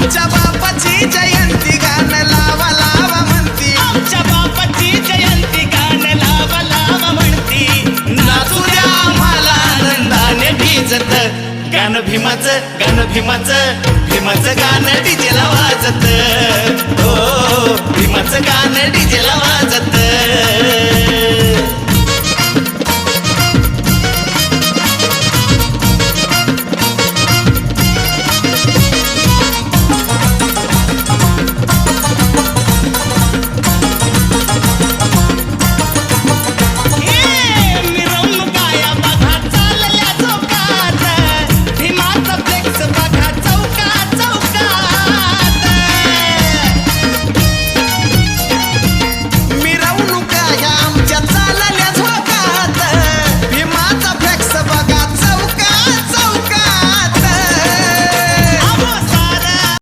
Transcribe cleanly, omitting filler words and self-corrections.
आमच्या बापाची जयंती गाणं लावा लावा म्हणती, आमच्या बापाची जयंती गाणं लावा लावा म्हणती. नाचू द्या आम्हाला आनंदाने भिजत, गाणं भीमाचं गाणं भीमाचं भीमाचं गाणं डीजेला वाजत. हो भीमाचं गाणं